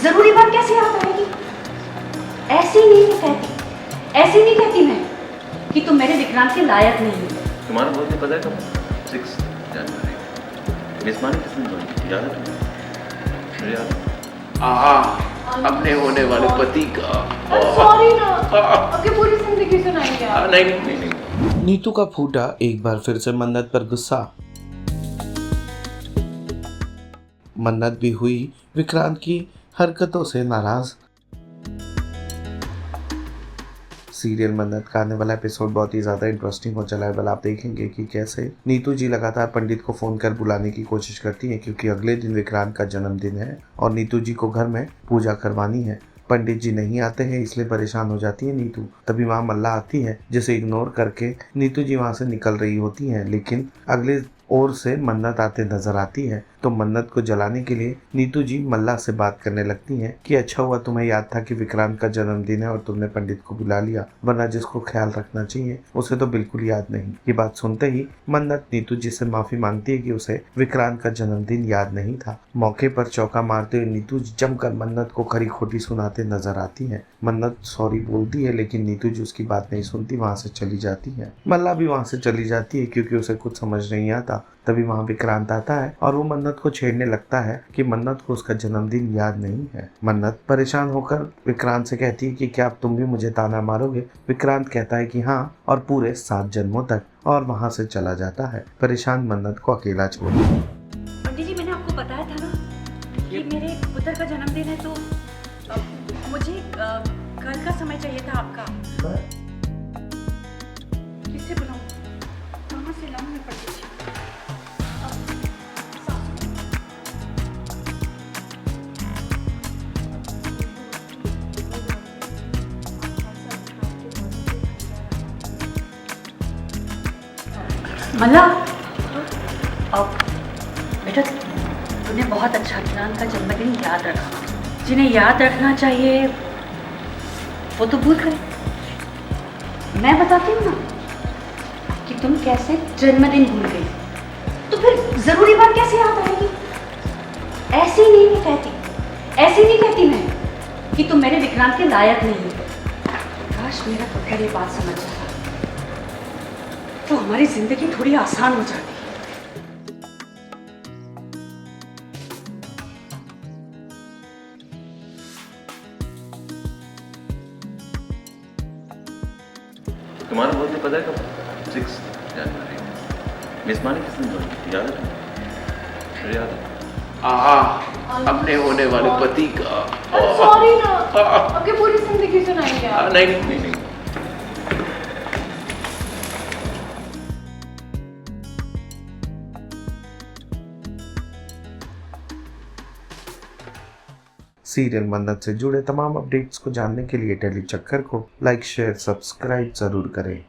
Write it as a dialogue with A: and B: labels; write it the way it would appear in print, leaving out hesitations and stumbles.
A: जरूरी बात कैसे याद आएगी? ऐसी नहीं कहती मैं कि तुम मेरे विक्रांत के लायक नहीं हो।
B: तुम्हारा बर्थडे पता है कब? 6 जनवरी। मेजबानी किस दिन होगी याद है तुम्हें? मुझे याद है। अपने होने वाले पति का।
A: सॉरी ना, आपकी पूरी जिंदगी सुनाएंगे आप।
B: नहीं।
C: नीतू का फूटा एक बार फिर से मन्नत पर गुस्सा। मन्नत भी हुई विक्रांत की हरकतों से नाराज। सीरियल मन्नत का आने वाला एपिसोड बहुत ही ज़्यादा इंटरेस्टिंग हो चला है। बल आप देखेंगे कि कैसे नीतू जी लगातार पंडित को फ़ोन कर बुलाने की कोशिश करती हैं, क्योंकि अगले दिन विक्रांत का जन्मदिन है और नीतू जी को घर में पूजा करवानी है। पंडित जी नहीं आते हैं, इसलिए परेशान हो जाती है नीतू। तभी वहाँ मल्ला आती है, जिसे इग्नोर करके नीतू जी वहाँ से निकल रही होती हैं, लेकिन अगले ओर से मन्नत आते नजर आती है। तो मन्नत को जलाने के लिए नीतू जी मल्ला से बात करने लगती हैं कि अच्छा हुआ तुम्हें याद था कि विक्रांत का जन्मदिन है और तुमने पंडित को बुला लिया, वरना जिसको ख्याल रखना चाहिए उसे तो बिल्कुल याद नहीं। ये बात सुनते ही मन्नत नीतू जी से माफी मांगती है कि उसे विक्रांत का जन्मदिन याद नहीं था। मौके पर चौका मारते हुए नीतू जमकर मन्नत को खरी खोटी सुनाते नजर आती है। मन्नत सॉरी बोलती है, लेकिन नीतू जी उसकी बात नहीं सुनती, वहाँ से चली जाती है। मल्ला भी वहाँ से चली जाती है, क्योंकि उसे कुछ समझ नहीं आता। तभी वहाँ विक्रांत आता है और वो मन्नत को छेड़ने लगता है कि मन्नत को उसका जन्मदिन याद नहीं है। मन्नत परेशान होकर विक्रांत से कहती है कि क्या अब तुम भी मुझे ताना मारोगे? विक्रांत कहता है कि हाँ, और पूरे 7 जन्मों तक, और वहाँ से चला जाता है, परेशान मन्नत को अकेला छोड़।
A: पंडित जी, मैंने आपको बताया था ना कि मेरे पुत्र का जन्मदिन है, तो मुझे कल का समय चाहिए था आपका। किससे बुलाऊं? कहाँ से लाऊं मैं पंडित जी? मल्ला, अब बेटा तूने बहुत अच्छा विक्रांत का जन्मदिन याद रखा। जिन्हें याद रखना चाहिए वो तो भूल गए। मैं बताती हूँ ना कि तुम कैसे जन्मदिन भूल गई, तो फिर जरूरी बात कैसे याद आएगी? ऐसी नहीं कहती मैं कि तुम मेरे विक्रांत के लायक नहीं हो। काश मेरा पुत्र ये बात समझ जाता तो हमारी जिंदगी थोड़ी आसान हो जाती।
B: तुम्हारा बर्थडे पता है कब? 6 जनवरी। मेजबानी किस दिन होगी याद है तुम्हें? मुझे याद है। अपने होने वाले पति का।
A: सॉरी ना, आपकी पूरी जिंदगी सुनाएंगे आप।
B: नहीं।
C: सीरियल मन्नत से जुड़े तमाम अपडेट्स को जानने के लिए टेली चक्कर को लाइक, शेयर, सब्सक्राइब जरूर करें।